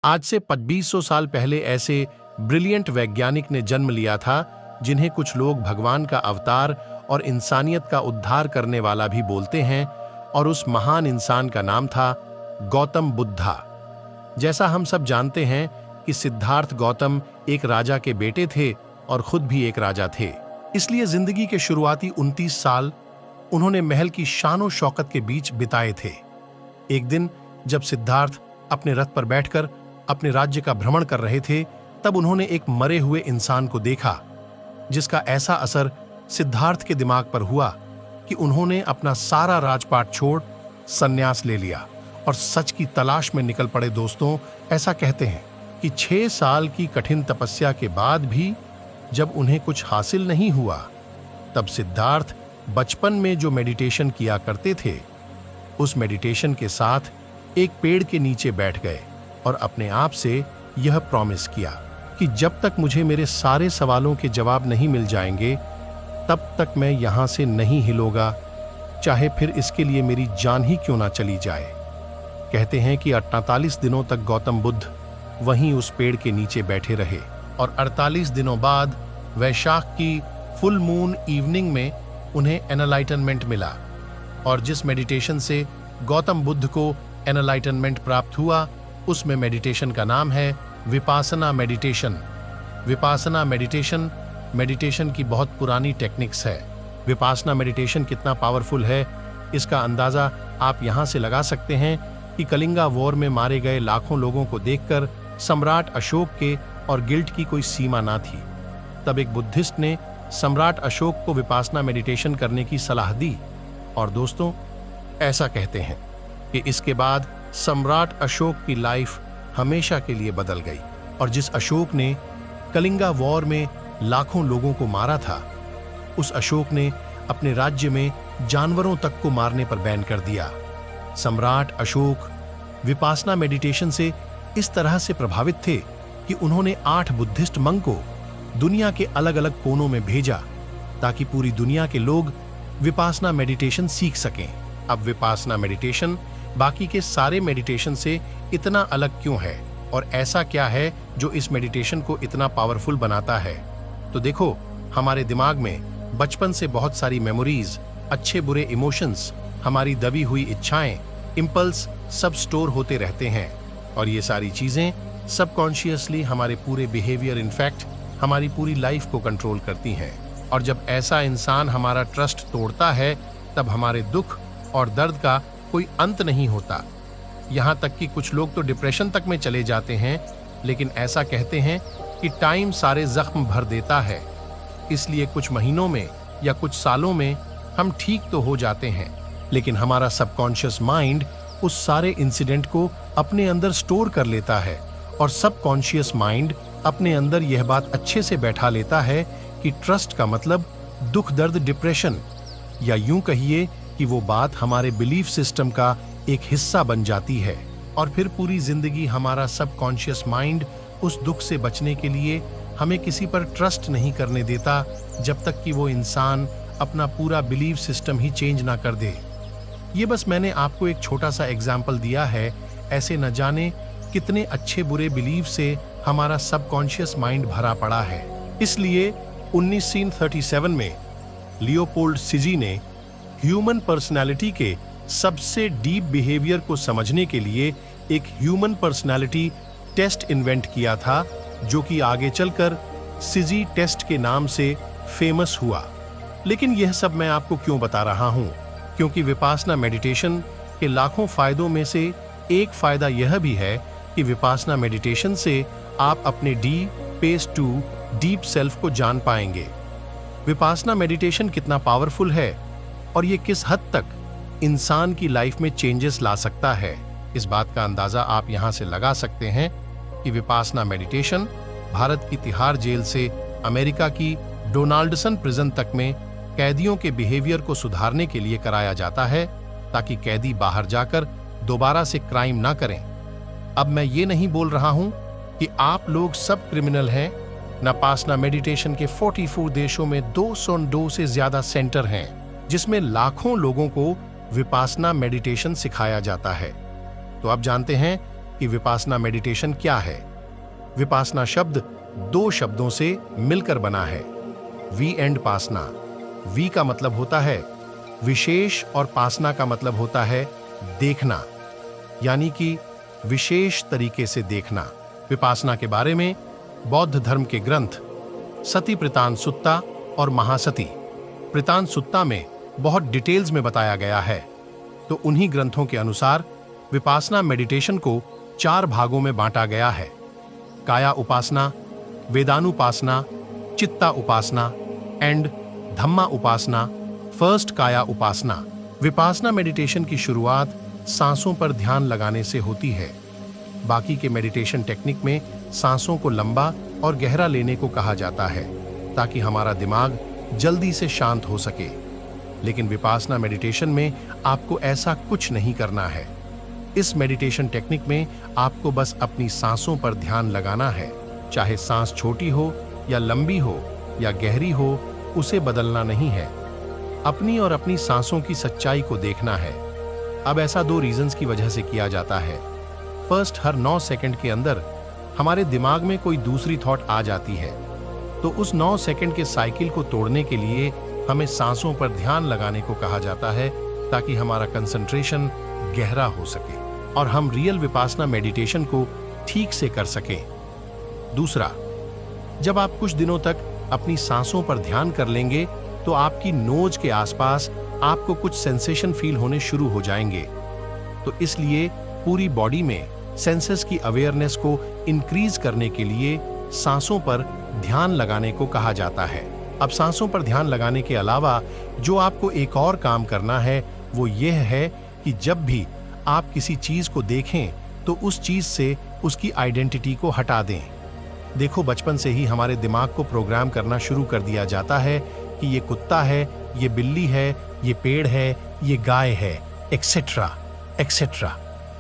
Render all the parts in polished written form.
आज से 2500 साल पहले ऐसे ब्रिलियंट वैज्ञानिक ने जन्म लिया था जिन्हें कुछ लोग भगवान का अवतार और इंसानियत का उद्धार करने वाला भी बोलते हैं, और उस महान इंसान का नाम था गौतम बुद्धा। जैसा हम सब जानते हैं कि सिद्धार्थ गौतम एक राजा के बेटे थे और खुद भी एक राजा थे, इसलिए जिंदगी के शुरुआती 29 साल उन्होंने महल की शान और शौकत के बीच बिताए थे। एक दिन जब सिद्धार्थ अपने रथ पर बैठकर अपने राज्य का भ्रमण कर रहे थे, तब उन्होंने एक मरे हुए इंसान को देखा, जिसका ऐसा असर सिद्धार्थ के दिमाग पर हुआ कि उन्होंने अपना सारा राजपाट छोड़ संन्यास ले लिया और सच की तलाश में निकल पड़े। दोस्तों, ऐसा कहते हैं कि 6 साल की कठिन तपस्या के बाद भी जब उन्हें कुछ हासिल नहीं हुआ, तब सिद्धार्थ बचपन में जो मेडिटेशन किया करते थे, उस मेडिटेशन के साथ एक पेड़ के नीचे बैठ गए और अपने आप से यह प्रॉमिस किया कि जब तक मुझे मेरे सारे सवालों के जवाब नहीं मिल जाएंगे, तब तक मैं यहां से नहीं हिलूंगा, चाहे फिर इसके लिए मेरी जान ही क्यों ना चली जाए। कहते हैं कि 48 दिनों तक गौतम बुद्ध वहीं उस पेड़ के नीचे बैठे रहे और 48 दिनों बाद वैशाख की फुल मून इवनिंग में उन्हें एनलाइटनमेंट मिला। और जिस मेडिटेशन से गौतम बुद्ध को एनलाइटनमेंट प्राप्त हुआ, उसमें मेडिटेशन का नाम है Vipassana meditation. Vipassana meditation meditation की बहुत पुरानी टेक्निक्स है। विपासना मेडिटेशन कितना पावरफुल है, इसका अंदाजा आप यहां से लगा सकते हैं कि कलिंगा वॉर में मारे गए लाखों लोगों को देखकर सम्राट अशोक के और गिल्ट की कोई सीमा ना थी। तब एक बुद्धिस्ट ने सम्राट अशोक को विपासना मेडिटेशन करने की सलाह दी, और दोस्तों, ऐसा कहते हैं कि इसके बाद सम्राट अशोक की लाइफ हमेशा के लिए बदल गई। और जिस अशोक ने कलिंगा वॉर में लाखों लोगों को मारा था, उस अशोक ने अपने राज्य में जानवरों तक को मारने पर बैन कर दिया। सम्राट अशोक विपासना मेडिटेशन से इस तरह से प्रभावित थे कि उन्होंने 8 बुद्धिस्ट मंक को दुनिया के अलग अलग कोनों में भेजा, ताकि पूरी दुनिया के लोग विपासना मेडिटेशन सीख सकें। अब विपासना मेडिटेशन बाकी के सारे मेडिटेशन से इतना अलग क्यों है, और ऐसा क्या है जो इस मेडिटेशन को इतना पावरफुल बनाता है? तो देखो, हमारे दिमाग में बचपन से बहुत सारी मेमोरीज, अच्छे बुरे इमोशंस, हमारी दबी हुई इच्छाएं, इंपल्स सब स्टोर होते रहते हैं, और ये सारी चीजें सबकॉन्शियसली हमारे पूरे बिहेवियर, इनफैक्ट हमारी पूरी लाइफ को कंट्रोल करती हैं। और जब ऐसा इंसान हमारा ट्रस्ट तोड़ता है, तब हमारे दुख और दर्द का कोई अंत नहीं होता। यहाँ तक कि कुछ लोग तो डिप्रेशन तक में चले जाते हैं, लेकिन ऐसा कहते हैं कि टाइम सारे जख्म भर देता है, इसलिए कुछ महीनों में या कुछ सालों में हम ठीक तो हो जाते हैं, लेकिन हमारा सबकॉन्शियस माइंड उस सारे इंसिडेंट को अपने अंदर स्टोर कर लेता है, और सबकॉन्शियस माइंड अपने अंदर यह बात अच्छे से बैठा लेता है कि ट्रस्ट का मतलब दुख, दर्द, डिप्रेशन, या यूं कहिए कि वो बात हमारे बिलीफ सिस्टम का एक हिस्सा बन जाती है। और फिर पूरी जिंदगी हमारा सबकॉन्शियस माइंड उस दुख से बचने के लिए हमें किसी पर ट्रस्ट नहीं करने देता, जब तक कि वो इंसान अपना पूरा बिलीफ सिस्टम ही चेंज ना कर दे। ये बस मैंने आपको एक छोटा सा एग्जाम्पल दिया है, ऐसे न जाने कितने अच्छे बुरे बिलीफ से हमारा सबकॉन्शियस माइंड भरा पड़ा है। इसलिए 1937 में लियोपोल्ड सिजी ने ह्यूमन पर्सनालिटी के सबसे डीप बिहेवियर को समझने के लिए एक ह्यूमन पर्सनालिटी टेस्ट इन्वेंट किया था, जो कि आगे चलकर सिजी टेस्ट के नाम से फेमस हुआ। लेकिन यह सब मैं आपको क्यों बता रहा हूं? क्योंकि विपासना मेडिटेशन के लाखों फायदों में से एक फायदा यह भी है कि विपासना मेडिटेशन से आप अपने पेस टू डीप सेल्फ को जान पाएंगे। विपासना मेडिटेशन कितना पावरफुल है और ये किस हद तक इंसान की लाइफ में चेंजेस ला सकता है, इस बात का अंदाजा आप यहां से लगा सकते हैं कि विपासना मेडिटेशन भारत की तिहाड़ जेल से अमेरिका की डोनाल्डसन प्रिजन तक में कैदियों के बिहेवियर को सुधारने के लिए कराया जाता है, ताकि कैदी बाहर जाकर दोबारा से क्राइम ना करें। अब मैं ये नहीं बोल रहा हूं कि आप लोग सब क्रिमिनल हैं। विपासना मेडिटेशन के 44 देशों में 202 से ज्यादा सेंटर हैं, जिसमें लाखों लोगों को विपासना मेडिटेशन सिखाया जाता है। तो आप जानते हैं कि विपासना मेडिटेशन क्या है। विपासना शब्द दो शब्दों से मिलकर बना है, वी एंड पासना। वी का मतलब होता है विशेष और पासना का मतलब होता है देखना, यानी कि विशेष तरीके से देखना। विपासना के बारे में बौद्ध धर्म के ग्रंथ सती प्रतान सुत्ता और महासती प्रतान सुत्ता में बहुत डिटेल्स में बताया गया है। तो उन्हीं ग्रंथों के अनुसार विपासना मेडिटेशन को 4 भागों में बांटा गया है: काया उपासना, वेदानुपासना, चित्ता उपासना एंड धम्मा उपासना। फर्स्ट काया उपासना। विपासना मेडिटेशन की शुरुआत सांसों पर ध्यान लगाने से होती है। बाकी के मेडिटेशन टेक्निक में सांसों को लंबा और गहरा लेने को कहा जाता है ताकि हमारा दिमाग जल्दी से शांत हो सके। लेकिन विपासना मेडिटेशन में आपको ऐसा कुछ नहीं करना है। इस मेडिटेशन टेक्निक में आपको बस अपनी सांसों पर ध्यान लगाना है, चाहे सांस छोटी हो या लंबी हो या गहरी हो, उसे बदलना नहीं है। अपनी और अपनी सांसों की सच्चाई को देखना है। अब ऐसा 2 रीजंस की वजह से किया जाता है। फर्स्ट, हर 9 सेकंड के अंदर हमारे दिमाग में कोई दूसरी थॉट आ जाती है, तो उस 9 सेकंड के साइकिल को तोड़ने के लिए हमें सांसों पर ध्यान लगाने को कहा जाता है ताकि हमारा कंसंट्रेशन गहरा हो सके और हम रियल विपासना मेडिटेशन को ठीक से कर सकें। दूसरा, जब आप कुछ दिनों तक अपनी सांसों पर ध्यान कर लेंगे तो आपकी नोज के आसपास आपको कुछ सेंसेशन फील होने शुरू हो जाएंगे। तो इसलिए पूरी बॉडी में सेंसेस की अवेयरनेस को इंक्रीज करने के लिए सांसों पर ध्यान लगाने को कहा जाता है। अब सांसों पर ध्यान लगाने के अलावा जो आपको एक और काम करना है वो यह है कि जब भी आप किसी चीज को देखें तो उस चीज से उसकी आइडेंटिटी को हटा दें। देखो, बचपन से ही हमारे दिमाग को प्रोग्राम करना शुरू कर दिया जाता है कि ये कुत्ता है, ये बिल्ली है, ये पेड़ है, ये गाय है, एक्सेट्रा एक्सेट्रा।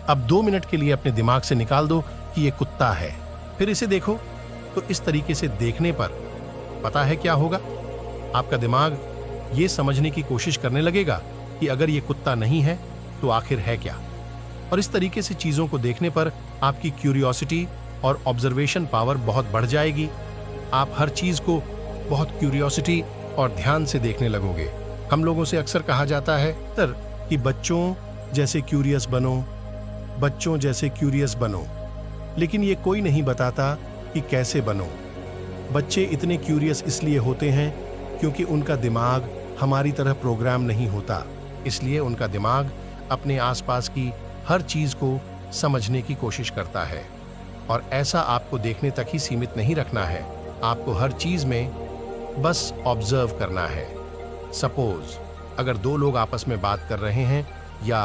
अब 2 मिनट के लिए अपने दिमाग से निकाल दो कि ये कुत्ता है, फिर इसे देखो। तो इस तरीके से देखने पर पता है क्या होगा? आपका दिमाग ये समझने की कोशिश करने लगेगा कि अगर ये कुत्ता नहीं है तो आखिर है क्या। और इस तरीके से चीजों को देखने पर आपकी क्यूरियोसिटी और ऑब्जर्वेशन पावर बहुत बढ़ जाएगी। आप हर चीज को बहुत क्यूरियोसिटी और ध्यान से देखने लगोगे। हम लोगों से अक्सर कहा जाता है कि बच्चों जैसे क्यूरियस बनो, बच्चों जैसे क्यूरियस बनो, लेकिन ये कोई नहीं बताता कि कैसे बनो। बच्चे इतने क्यूरियस इसलिए होते हैं क्योंकि उनका दिमाग हमारी तरह प्रोग्राम नहीं होता, इसलिए उनका दिमाग अपने आसपास की हर चीज को समझने की कोशिश करता है। और ऐसा आपको देखने तक ही सीमित नहीं रखना है, आपको हर चीज में बस ऑब्जर्व करना है। सपोज अगर 2 लोग आपस में बात कर रहे हैं या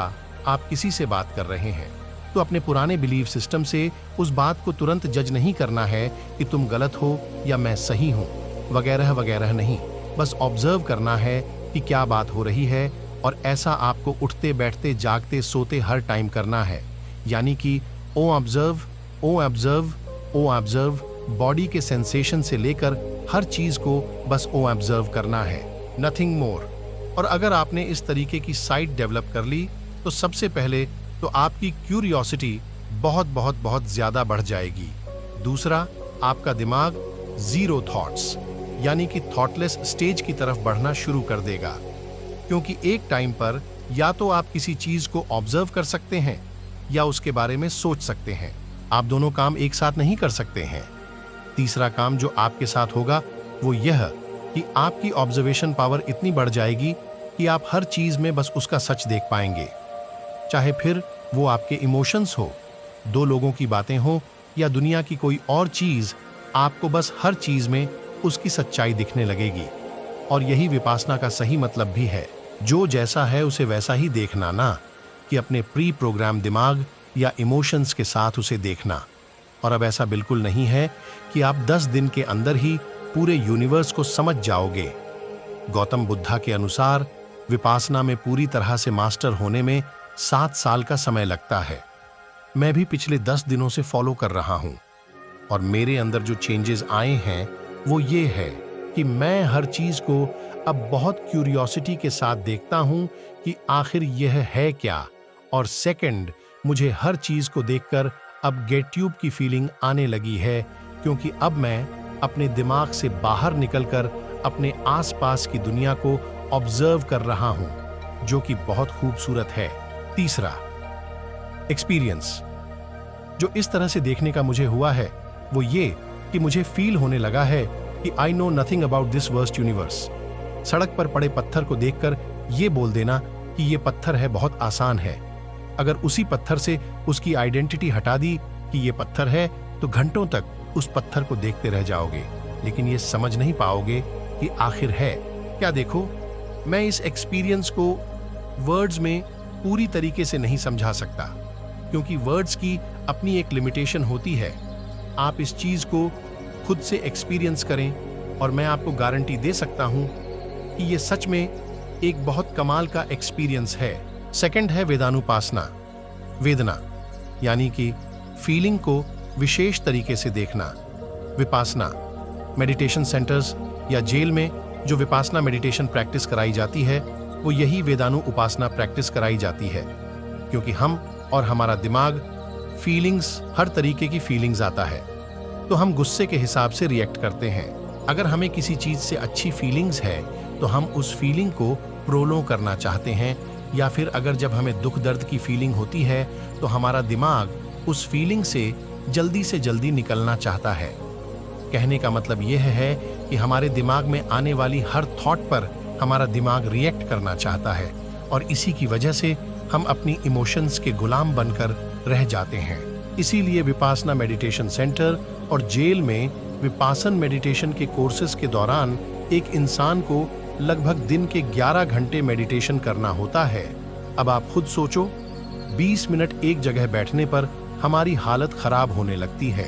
आप किसी से बात कर रहे हैं, तो अपने पुराने बिलीफ सिस्टम से उस बात को तुरंत जज नहीं करना है कि तुम गलत हो या मैं सही हूं, वगैरह वगैरह नहीं। बस ऑब्जर्व करना है कि क्या बात हो रही है, और ऐसा आपको उठते बैठते जागते सोते हर टाइम करना है। यानी कि ओ ऑब्जर्व, ओ ऑब्जर्व, ओ ऑब्जर्व। बॉडी के सेंसेशन से लेकर हर चीज को बस ओ ऑब्जर्व करना है, नथिंग मोर। और अगर आपने इस तरीके की साइट डेवलप कर ली तो सबसे पहले तो आपकी क्यूरियोसिटी बहुत बहुत बहुत ज्यादा बढ़ जाएगी। दूसरा, आपका दिमाग 0 थॉट्स यानी कि थॉटलेस स्टेज की तरफ बढ़ना शुरू कर देगा, क्योंकि एक टाइम पर या तो आप किसी चीज को ऑब्जर्व कर सकते हैं या उसके बारे में सोच सकते हैं। आप दोनों काम एक साथ नहीं कर सकते हैं। तीसरा काम जो आपके साथ होगा वो यह कि आपकी ऑब्जर्वेशन पावर इतनी बढ़ जाएगी कि आप हर चीज में बस उसका सच देख पाएंगे, चाहे फिर वो आपके इमोशंस हो, 2 लोगों की बातें हो या दुनिया की कोई और चीज, आपको बस हर चीज में उसकी सच्चाई दिखने लगेगी। और यही विपासना का सही मतलब भी है, जो जैसा है उसे वैसा ही देखना, ना कि अपने प्री प्रोग्राम दिमाग या इमोशंस के साथ उसे देखना। और अब ऐसा बिल्कुल नहीं है कि आप 10 दिन के अंदर ही पूरे यूनिवर्स को समझ जाओगे। गौतम बुद्धा के अनुसार विपासना में पूरी तरह से मास्टर होने में 7 साल का समय लगता है। मैं भी पिछले 10 दिनों से फॉलो कर रहा हूं और मेरे अंदर जो चेंजेस आए हैं वो ये है कि मैं हर चीज को अब बहुत क्यूरियोसिटी के साथ देखता हूं कि आखिर यह है क्या। और सेकंड, मुझे हर चीज को देखकर अब गेट ट्यूब की फीलिंग आने लगी है, क्योंकि अब मैं अपने दिमाग से बाहर निकलकर अपने आसपास की दुनिया को ऑब्जर्व कर रहा हूं, जो कि बहुत खूबसूरत है। तीसरा, एक्सपीरियंस। जो इस तरह से देखने का मुझे हुआ है वो ये कि मुझे फील होने लगा है कि I know nothing about this worst universe. सड़क पर पड़े पत्थर को देखकर ये बोल देना कि ये पत्थर है बहुत आसान है। अगर उसी पत्थर से उसकी आइडेंटिटी हटा दी कि ये पत्थर है, तो घंटों तक उस पत्थर को देखते रह जाओगे, लेकिन ये समझ नहीं पाओगे कि आखिर है क्या। देखो, मैं इस एक्सपीरियंस को वर्ड्स में पूरी तरीके से नहीं समझा सकता, क्योंकि वर्ड्स की अपनी एक लिमिटेशन होती है। आप इस चीज को खुद से एक्सपीरियंस करें और मैं आपको गारंटी दे सकता हूं कि ये सच में एक बहुत कमाल का एक्सपीरियंस है। सेकंड है वेदानुपासना। वेदना यानी कि फीलिंग को विशेष तरीके से देखना। विपासना, मेडिटेशन सेंटर्स या जेल में जो विपासना मेडिटेशन प्रैक्टिस कराई जाती है, वो यही वेदानु उपासना प्रैक्टिस कराई जाती है, क्योंकि हम और हमारा दिमाग फीलिंग्स, हर तरीके की फीलिंग्स आता है, तो हम गुस्से के हिसाब से रिएक्ट करते हैं। अगर हमें किसी चीज से अच्छी फीलिंग्स है तो हम उस फीलिंग को प्रोलॉन्ग करना चाहते हैं, या फिर अगर जब हमें दुख दर्द की फीलिंग होती है तो हमारा दिमाग उस फीलिंग से जल्दी निकलना चाहता है। कहने का मतलब यह है कि हमारे दिमाग में आने वाली हर थॉट पर हमारा दिमाग रिएक्ट करना चाहता है, और इसी की वजह से हम अपनी इमोशंस के गुलाम बनकर रह जाते हैं। इसीलिए विपासना मेडिटेशन सेंटर और जेल में विपासन मेडिटेशन के कोर्सेज के दौरान एक इंसान को लगभग दिन के 11 घंटे मेडिटेशन करना होता है। अब आप खुद सोचो, 20 मिनट एक जगह बैठने पर हमारी हालत खराब होने लगती है,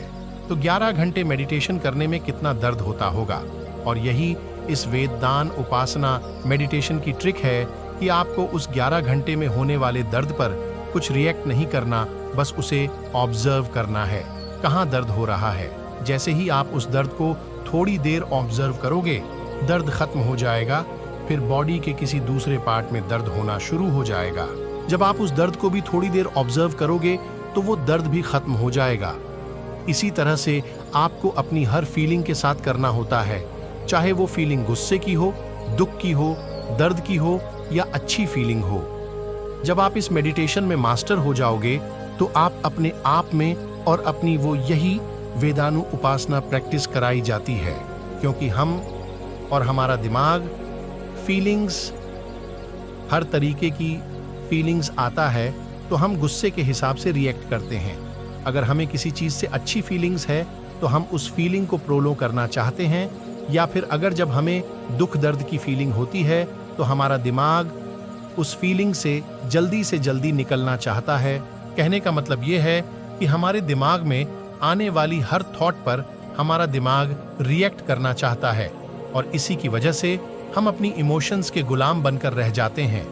तो 11 घंटे मेडिटेशन करने में कितना दर्द होता होगा। और यही इस वेदान उपासना मेडिटेशन की ट्रिक है कि आपको उस 11 घंटे में होने वाले दर्द पर कुछ रिएक्ट नहीं करना, बस उसे ऑब्जर्व करना है। कहाँ दर्द हो रहा है, जैसे ही आप उस दर्द को थोड़ी देर ऑब्जर्व करोगे, दर्द खत्म हो जाएगा, फिर बॉडी के किसी दूसरे पार्ट में दर्द होना शुरू हो जाएगा। जब आप उस दर्द को भी थोड़ी देर ऑब्जर्व करोगे तो वो दर्द भी खत्म हो जाएगा। इसी तरह से आपको अपनी हर फीलिंग के साथ करना होता है, चाहे वो फीलिंग गुस्से की हो, दुख की हो, दर्द की हो या अच्छी फीलिंग हो। जब आप इस मेडिटेशन में मास्टर हो जाओगे तो आप अपने आप में और अपनी वो यही वेदानु उपासना प्रैक्टिस कराई जाती है, क्योंकि हम और हमारा दिमाग फीलिंग्स, हर तरीके की फीलिंग्स आता है तो हम गुस्से के हिसाब से रिएक्ट करते हैं। अगर हमें किसी चीज से अच्छी फीलिंग्स है तो हम उस फीलिंग को प्रोलो करना चाहते हैं, या फिर अगर जब हमें दुख दर्द की फीलिंग होती है तो हमारा दिमाग उस फीलिंग से जल्दी निकलना चाहता है। कहने का मतलब यह है कि हमारे दिमाग में आने वाली हर थॉट पर हमारा दिमाग रिएक्ट करना चाहता है, और इसी की वजह से हम अपनी इमोशंस के गुलाम बनकर रह जाते हैं।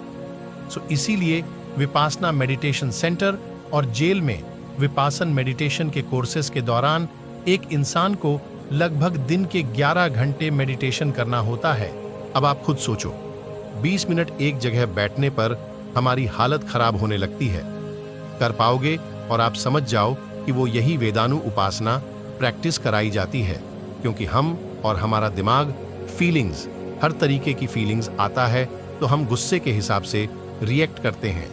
इसीलिए विपासना मेडिटेशन सेंटर और जेल में विपासन मेडिटेशन के कोर्सेज के दौरान एक इंसान को लगभग दिन के 11 घंटे मेडिटेशन करना होता है। अब आप खुद सोचो, 20 मिनट एक जगह बैठने पर हमारी हालत खराब होने लगती है। कर पाओगे और आप समझ जाओ कि वो यही वेदानु उपासना प्रैक्टिस कराई जाती है, क्योंकि हम और हमारा दिमाग फीलिंग्स, हर तरीके की फीलिंग्स आता है तो हम गुस्से के हिसाब से रिएक्ट करते हैं।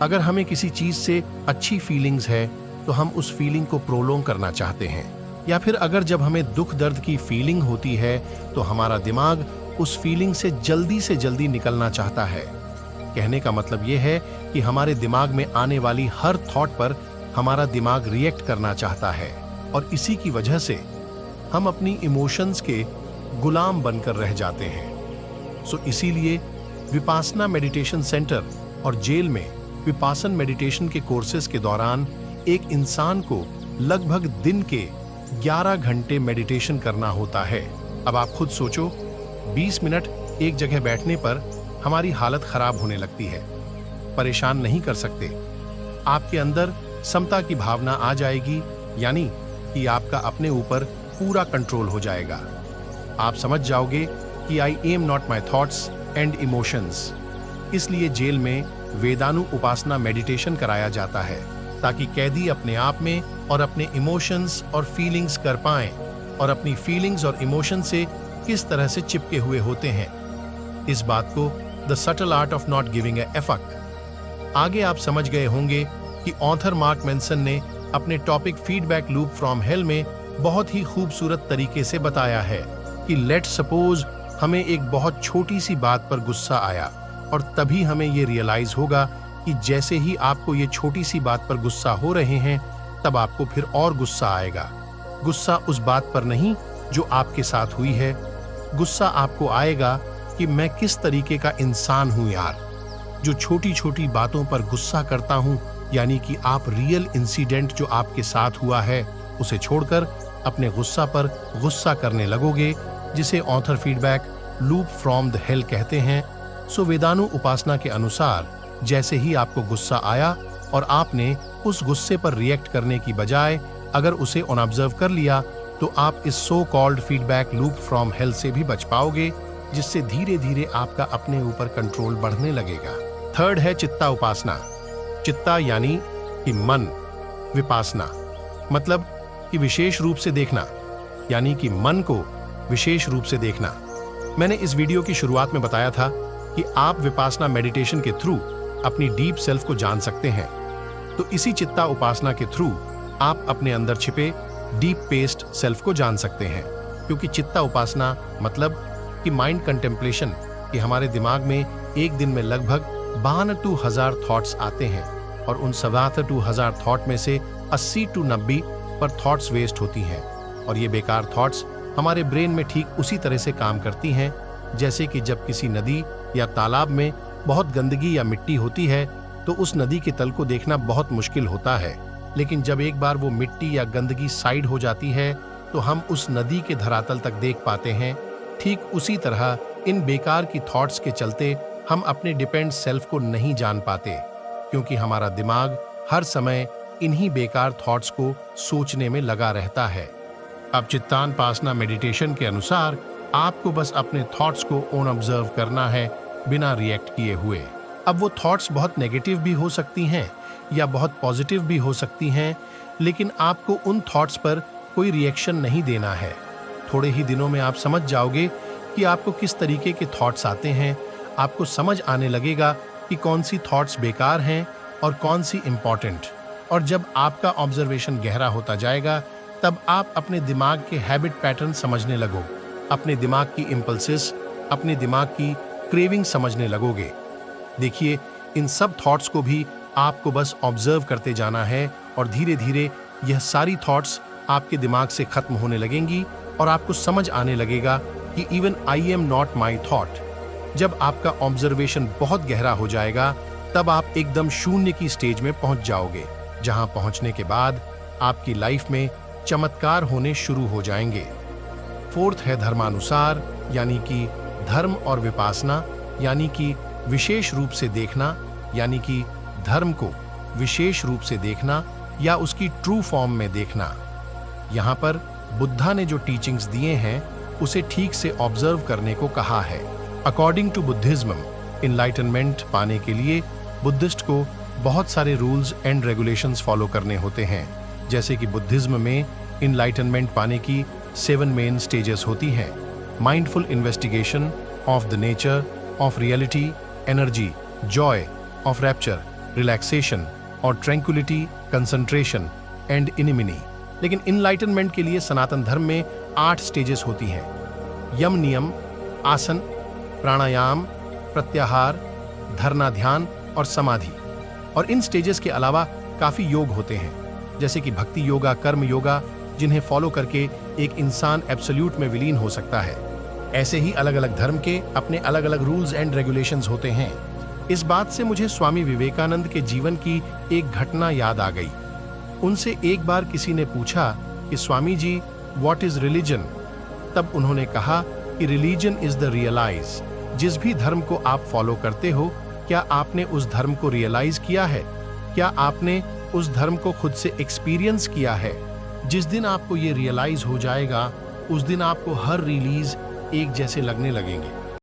अगर हमें किसी चीज से अच्छी फीलिंग्स है तो हम उस फीलिंग को प्रोलॉन्ग करना चाहते हैं, या फिर अगर जब हमें दुख दर्द की फीलिंग होती है तो हमारा दिमाग उस फीलिंग से जल्दी निकलना चाहता है। कहने का मतलब यह है कि हमारे दिमाग में आने वाली हर थॉट पर हमारा दिमाग रिएक्ट करना चाहता है, और इसी की वजह से हम अपनी इमोशंस के गुलाम बनकर रह जाते हैं। इसीलिए विपासना मेडिटेशन सेंटर और जेल में विपासन मेडिटेशन के कोर्सेज के दौरान एक इंसान को लगभग दिन के 11 घंटे मेडिटेशन करना होता है। अब आप खुद सोचो, 20 मिनट एक जगह बैठने पर हमारी हालत खराब होने लगती है, परेशान नहीं कर सकते। आपके अंदर समता की भावना आ जाएगी, यानी कि आपका अपने ऊपर पूरा कंट्रोल हो जाएगा। आप समझ जाओगे कि I am not my thoughts and emotions. इसलिए जेल में वेदानु उपासना मेडिटेशन कराया जाता है, ताकि कैदी अपने आप में और अपने इमोशंस और फीलिंग्स कर पाएं और अपनी फीलिंग्स और इमोशन से किस तरह से चिपके हुए होते हैं। इस बात को the subtle art of not giving a fuck. आगे आप समझ गए होंगे कि ऑथर मार्क मेंसन ने अपने topic feedback loop from hello में बहुत ही खूबसूरत तरीके से बताया है कि लेट सपोज हमें एक बहुत छोटी सी बात पर गुस्सा आया और तभी हमें ये रियलाइज होगा कि जैसे ही आपको ये छोटी सी बात पर गुस्सा हो रहे हैं तब आपको फिर और गुस्सा आएगा। गुस्सा उस बात पर नहीं जो आपके साथ हुई है, गुस्सा आपको आएगा कि मैं किस तरीके का इंसान हूं यार, जो छोटी छोटी बातों पर गुस्सा करता हूं। यानी कि आप रियल इंसिडेंट जो आपके साथ हुआ है उसे छोड़कर अपने गुस्सा पर गुस्सा करने लगोगे, जिसे author feedback loop from the hell कहते हैं। सो वेदानु उपासना के अनुसार जैसे ही आपको गुस्सा आया और आपने उस गुस्से पर रिएक्ट करने की बजाय अगर उसे ऑब्जर्व कर लिया तो आप इस so called feedback loop from hello से भी बच पाओगे, जिससे धीरे धीरे आपका अपने ऊपर कंट्रोल बढ़ने लगेगा। थर्ड है चित्ता उपासना। चित्ता यानी कि मन, विपासना मतलब कि विशेष रूप से देखना, यानी कि मन को विशेष रूप से देखना। मैंने इस वीडियो की शुरुआत में बताया था कि आप विपासना मेडिटेशन के थ्रू अपनी डीप सेल्फ को जान सकते हैं। तो इसी चित्ता उपासना के थ्रू आप अपने अंदर छिपे डीप पेस्ट सेल्फ को जान सकते हैं, क्योंकि चित्ता उपासना मतलब कि माइंड कंटेम्पलेशन, कि हमारे दिमाग में एक दिन में लगभग 92,000 थॉट्स आते हैं और उन 72,000 थॉट में से 80 to 90 पर थॉट्स वेस्ट होती हैं। और ये बेकार थॉट्स हमारे ब्रेन में ठीक उसी तरह से काम करती हैं जैसे कि जब किसी नदी या तालाब में बहुत गंदगी या मिट्टी होती है तो उस नदी के तल को देखना बहुत मुश्किल होता है, लेकिन जब एक बार वो मिट्टी या गंदगी साइड हो जाती है तो हम उस नदी के धरातल तक देख पाते हैं। ठीक उसी तरह इन बेकार की थॉट्स के चलते हम अपने डिपेंड सेल्फ को नहीं जान पाते, क्योंकि हमारा दिमाग हर समय इन्हीं बेकार थॉट्स को सोचने में लगा रहता है। अब चित्तानुपासना मेडिटेशन के अनुसार आपको बस अपने थॉट्स को ऑन ऑब्जर्व करना है बिना रिएक्ट किए हुए। अब वो थॉट्स बहुत नेगेटिव भी हो सकती हैं या बहुत पॉजिटिव भी हो सकती हैं, लेकिन आपको उन थॉट्स पर कोई रिएक्शन नहीं देना है। थोड़े ही दिनों में आप समझ जाओगे कि आपको किस तरीके के थॉट्स आते हैं। आपको समझ आने लगेगा कि कौन सी थॉट्स बेकार हैं और कौन सी इम्पॉर्टेंट। और जब आपका ऑब्जर्वेशन गहरा होता जाएगा तब आप अपने दिमाग के हैबिट पैटर्न समझने लगो, अपने दिमाग की इम्पल्सेस, अपने दिमाग की क्रेविंग समझने लगोगे। देखिए, इन सब थॉट्स को भी आपको बस ऑब्जर्व करते जाना है और धीरे धीरे यह सारी थॉट्स आपके दिमाग से खत्म होने लगेंगी और आपको समझ आने लगेगा कि even I am not my thought. जब आपका ऑब्जर्वेशन बहुत गहरा हो जाएगा तब आप एकदम शून्य की स्टेज में पहुंच जाओगे, जहां पहुंचने के बाद आपकी लाइफ में चमत्कार होने शुरू हो जाएंगे। फोर्थ है धर्मानुसार, यानी कि धर्म और विपासना, यानी कि विशेष रूप से देखना, यानी कि धर्म को विशेष रूप से देखना या उसकी ट्रू फॉर्म में देखना। यहाँ पर बुद्धा ने जो टीचिंग्स दिए हैं उसे ठीक से ऑब्जर्व करने को कहा है। अकॉर्डिंग टू बुद्धिज्म, इनलाइटनमेंट पाने के लिए बुद्धिस्ट को बहुत सारे रूल्स एंड रेगुलेशंस फॉलो करने होते हैं। जैसे कि बुद्धिज्म में इनलाइटनमेंट पाने की 7 मेन स्टेजेस होती हैं। Mindful investigation of the nature of reality, energy, Joy of rapture, relaxation और ट्रैंक्विलिटी, कंसंट्रेशन एंड इनिमिनी। लेकिन इनलाइटनमेंट के लिए सनातन धर्म में 8 स्टेजेस होती हैं। यम नियम, आसन, प्राणायाम, प्रत्याहार, धरना ध्यान और समाधि। और इन स्टेजेस के अलावा काफी योग होते हैं, जैसे कि भक्ति योगा, कर्म योगा, जिन्हें फॉलो करके एक इंसान एब्सोल्यूट में विलीन हो सकता है। ऐसे ही अलग अलग धर्म के अपने अलग अलग रूल्स एंड रेगुलेशंस होते हैं। इस बात से मुझे स्वामी विवेकानंद के जीवन की एक घटना याद आ गई। उनसे एक बार किसी ने पूछा कि Swami ji, what is religion? तब उन्होंने कहा कि रिलीजन इज द रियलाइज। जिस भी धर्म को आप फॉलो करते हो, क्या आपने उस धर्म को रियलाइज किया है? क्या आपने उस धर्म को खुद से एक्सपीरियंस किया है? जिस दिन आपको ये रियलाइज हो जाएगा उस दिन आपको हर रिलीज एक जैसे लगने लगेंगे।